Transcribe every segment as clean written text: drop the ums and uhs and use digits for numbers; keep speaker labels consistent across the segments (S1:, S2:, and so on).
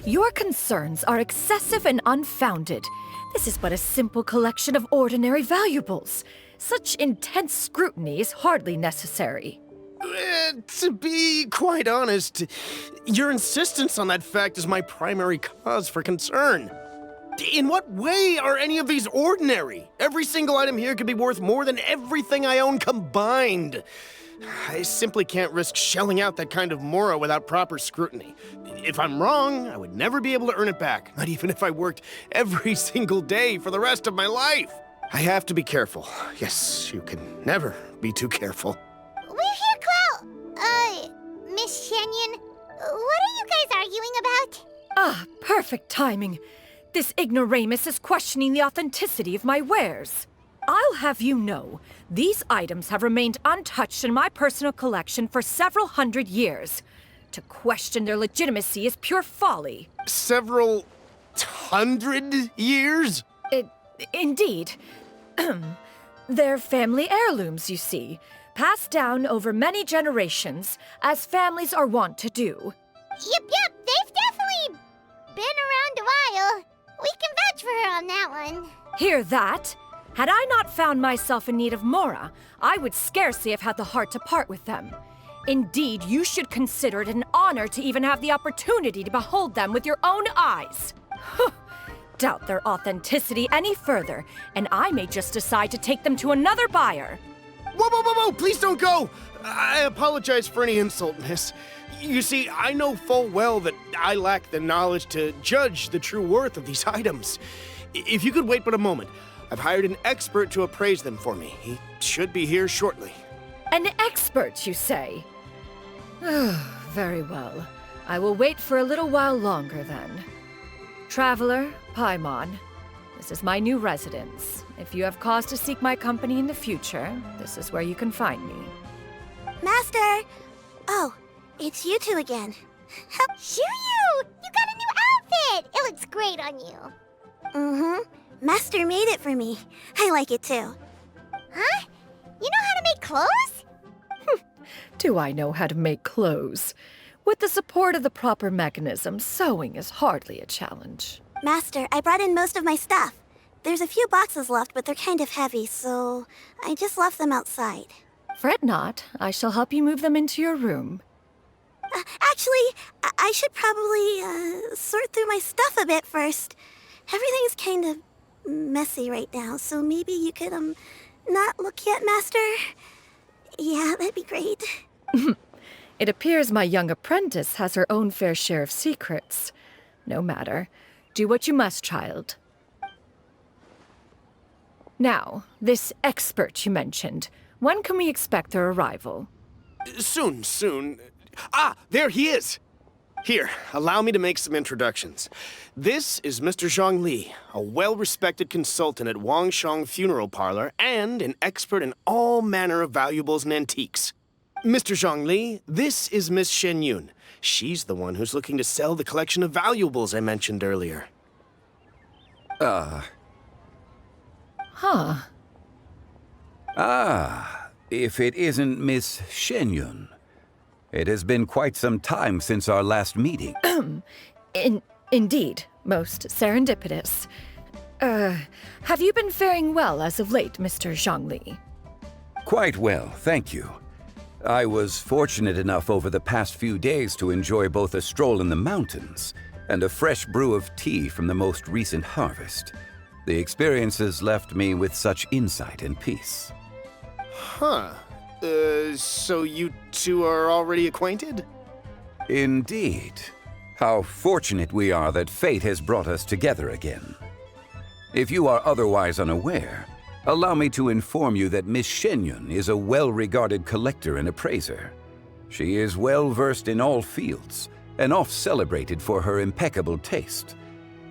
S1: Your concerns are excessive and unfounded. This is but a simple collection of ordinary valuables. Such intense scrutiny is hardly necessary.
S2: To be quite honest, your insistence on that fact is my primary cause for concern. In what way are any of these ordinary? Every single item here could be worth more than everything I own combined. I simply can't risk shelling out that kind of mora without proper scrutiny. If I'm wrong, I would never be able to earn it back, not even if I worked every single day for the rest of my life. I have to be careful. Yes, you can never be too careful.
S3: We're here, Clow. Miss xianyun, what are you guys arguing about?
S1: Ah, perfect timing. This ignoramus is questioning the authenticity of my wares. I'll have you know, these items have remained untouched in my personal collection for several hundred years. To question their legitimacy is pure folly.
S2: Several hundred years?
S1: Indeed. They're family heirlooms, you see, passed down over many generations, as families are wont to do.
S3: Yep, they've definitely been around a while. We can vouch for her on that one.
S1: Hear that? Had I not found myself in need of mora, I would scarcely have had the heart to part with them. Indeed, you should consider it an honor to even have the opportunity to behold them with your own eyes. Doubt their authenticity any further, and I may just decide to take them to another buyer.
S2: Whoa, please don't go! I apologize for any insult, miss. You see, I know full well that I lack the knowledge to judge the true worth of these items. If you could wait but a moment, I've hired an expert to appraise them for me. He should be here shortly.
S1: An expert, you say? Very well. I will wait for a little while longer, then. Traveler, Paimon, this is my new residence. If you have cause to seek my company in the future, this is where you can find me.
S3: Master! Oh, it's you two again. Xianyun! You got a new outfit! It looks great on you. Mm-hmm. Master made it for me. I like it too. Huh? You know how to make clothes?
S1: Do I know how to make clothes? With the support of the proper mechanism, sewing is hardly a challenge.
S3: Master, I brought in most of my stuff. There's a few boxes left, but they're kind of heavy, so I just left them outside.
S1: Fret not. I shall help you move them into your room.
S3: Actually, I should probably sort through my stuff a bit first. Everything's kind of messy right now, so maybe you could, not look yet, Master? Yeah, that'd be great.
S1: It appears my young apprentice has her own fair share of secrets. No matter. Do what you must, child. Now, this expert you mentioned, when can we expect their arrival?
S2: Soon. Ah, there he is! Here, allow me to make some introductions. This is Mr. Zhongli, a well-respected consultant at Wangshang Funeral Parlor and an expert in all manner of valuables and antiques. Mr. Zhongli, this is Miss xianyun. She's the one who's looking to sell the collection of valuables I mentioned earlier.
S4: If it isn't Miss xianyun. It has been quite some time since our last meeting.
S1: Indeed, most serendipitous. Have you been faring well as of late, Mr. Zhongli?
S4: Quite well, thank you. I was fortunate enough over the past few days to enjoy both a stroll in the mountains and a fresh brew of tea from the most recent harvest. The experiences left me with such insight and peace.
S2: Huh. So you two are already acquainted?
S4: Indeed. How fortunate we are that fate has brought us together again. If you are otherwise unaware, allow me to inform you that Miss xianyun is a well-regarded collector and appraiser. She is well-versed in all fields, and oft-celebrated for her impeccable taste.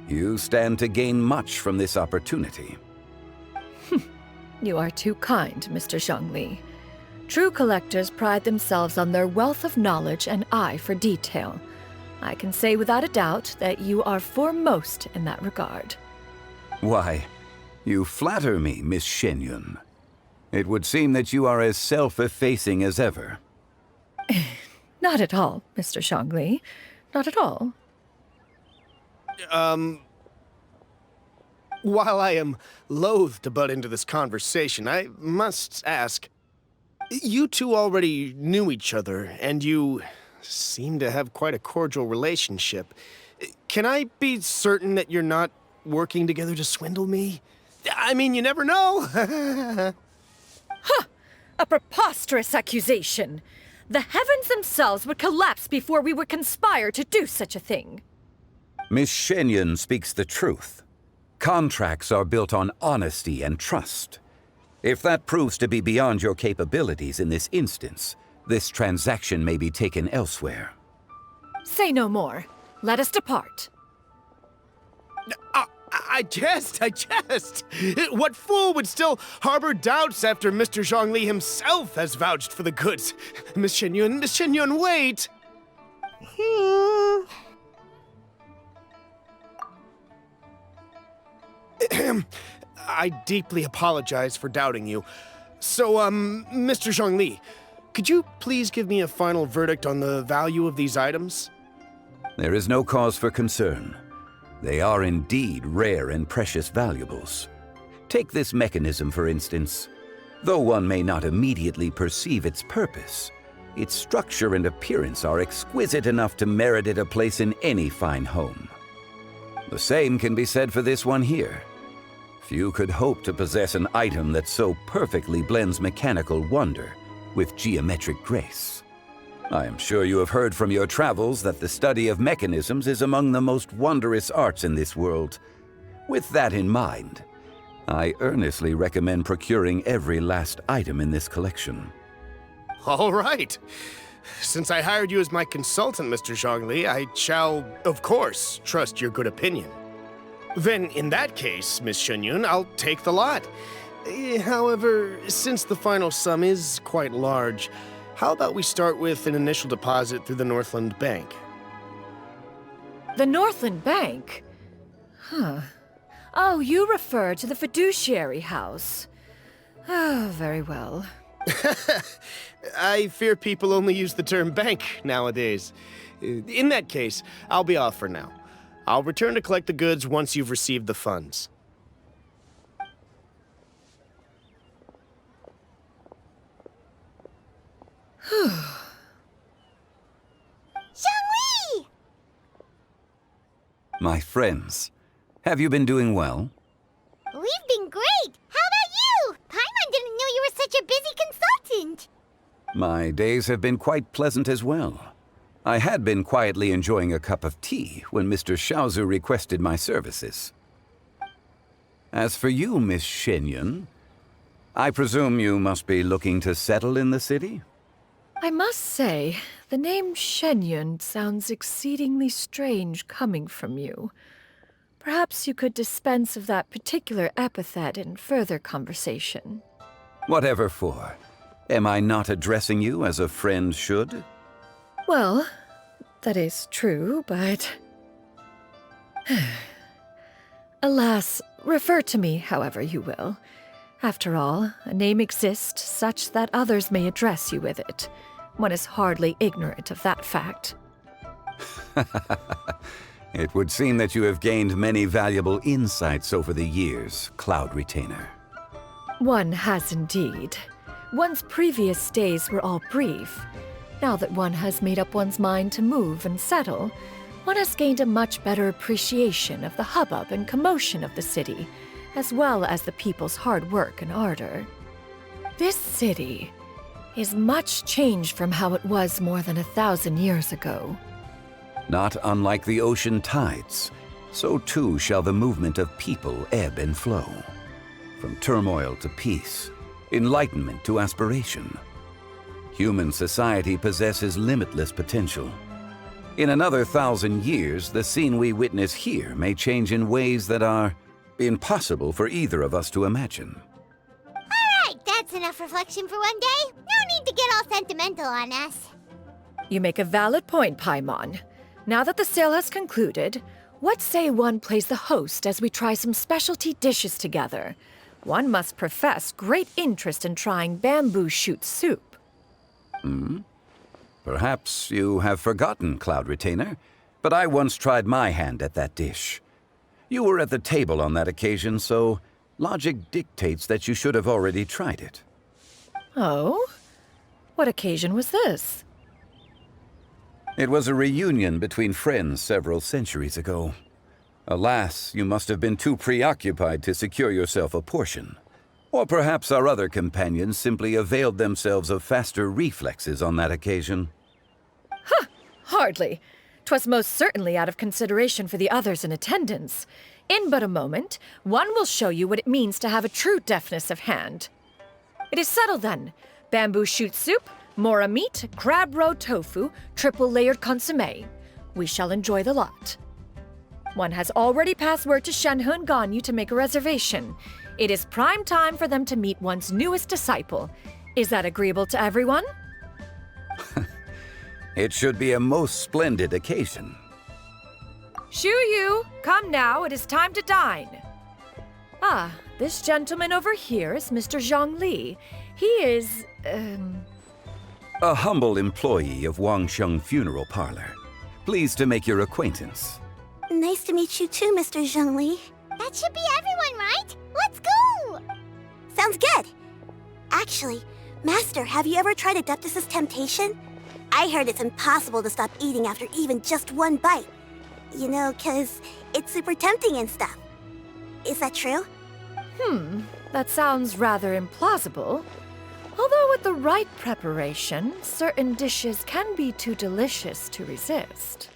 S4: You stand to gain much from this opportunity.
S1: You are too kind, Mr. Zhongli. True collectors pride themselves on their wealth of knowledge and eye for detail. I can say without a doubt that you are foremost in that regard.
S4: Why, you flatter me, Miss xianyun. It would seem that you are as self-effacing as ever.
S1: Not at all, Mr. Zhongli. Not at all.
S2: While I am loath to butt into this conversation, I must ask, you two already knew each other, and you seem to have quite a cordial relationship. Can I be certain that you're not working together to swindle me? I mean, you never know.
S1: A preposterous accusation. The heavens themselves would collapse before we would conspire to do such a thing.
S4: Miss Xianyun speaks the truth. Contracts are built on honesty and trust. If that proves to be beyond your capabilities in this instance, this transaction may be taken elsewhere.
S1: Say no more. Let us depart.
S2: I jest. What fool would still harbor doubts after Mr. Zhongli himself has vouched for the goods? Miss Xianyun, wait! I deeply apologize for doubting you. So, Mr. Zhongli, could you please give me a final verdict on the value of these items?
S4: There is no cause for concern. They are indeed rare and precious valuables. Take this mechanism, for instance. Though one may not immediately perceive its purpose, its structure and appearance are exquisite enough to merit it a place in any fine home. The same can be said for this one here. Few could hope to possess an item that so perfectly blends mechanical wonder with geometric grace. I am sure you have heard from your travels that the study of mechanisms is among the most wondrous arts in this world. With that in mind, I earnestly recommend procuring every last item in this collection.
S2: All right. Since I hired you as my consultant, Mr. Zhongli, I shall, of course, trust your good opinion. Then, in that case, Miss Xianyun, I'll take the lot. However, since the final sum is quite large, how about we start with an initial deposit through the Northland Bank?
S1: The Northland Bank? Oh, you refer to the fiduciary house. Oh, very well.
S2: I fear people only use the term bank nowadays. In that case, I'll be off for now. I'll return to collect the goods once you've received the funds.
S3: Zhongli!
S4: My friends, have you been doing well?
S3: We've been great! How about you? Paimon didn't know you were such a busy consultant!
S4: My days have been quite pleasant as well. I had been quietly enjoying a cup of tea when Mr. Xiaozu requested my services. As for you, Miss Xianyun, I presume you must be looking to settle in the city?
S1: I must say, the name Xianyun sounds exceedingly strange coming from you. Perhaps you could dispense of that particular epithet in further conversation.
S4: Whatever for. Am I not addressing you as a friend should?
S1: Well, that is true, but... Alas, refer to me however you will. After all, a name exists such that others may address you with it. One is hardly ignorant of that fact.
S4: It would seem that you have gained many valuable insights over the years, Cloud Retainer.
S1: One has indeed. One's previous days were all brief. Now that one has made up one's mind to move and settle, one has gained a much better appreciation of the hubbub and commotion of the city, as well as the people's hard work and ardor. This city is much changed from how it was more than 1,000 years ago.
S4: Not unlike the ocean tides, so too shall the movement of people ebb and flow. From turmoil to peace, enlightenment to aspiration. Human society possesses limitless potential. In another 1,000 years, the scene we witness here may change in ways that are impossible for either of us to imagine.
S3: Alright, that's enough reflection for one day. No need to get all sentimental on us.
S1: You make a valid point, Paimon. Now that the sale has concluded, what say one plays the host as we try some specialty dishes together? One must profess great interest in trying bamboo shoot soup.
S4: Perhaps you have forgotten, Cloud Retainer. but I once tried my hand at that dish. You were at the table on that occasion, so logic dictates that you should have already tried it.
S1: Oh? What occasion was this?
S4: It was a reunion between friends several centuries ago. Alas, you must have been too preoccupied to secure yourself a portion. Or perhaps our other companions simply availed themselves of faster reflexes on that occasion.
S1: Hardly. 'Twas most certainly out of consideration for the others in attendance. In but a moment, one will show you what it means to have a true deftness of hand. It is settled then. Bamboo shoot soup, mora meat, crab roe tofu, triple-layered consommé. We shall enjoy the lot. One has already passed word to Shenhe and Ganyu to make a reservation. It is prime time for them to meet one's newest disciple. Is that agreeable to everyone?
S4: It should be a most splendid occasion.
S1: Yu, come now, it is time to dine. Ah, this gentleman over here is Mr. Zhongli. He is,
S4: A humble employee of Wangsheng Funeral Parlor. Pleased to make your acquaintance.
S3: Nice to meet you too, Mr. Zhongli. That should be everyone, right? Let's go! Sounds good. Actually, Master, have you ever tried Adeptus' temptation? I heard it's impossible to stop eating after even just one bite. You know, 'cause it's super tempting and stuff. Is that true?
S1: That sounds rather implausible. Although with the right preparation, certain dishes can be too delicious to resist.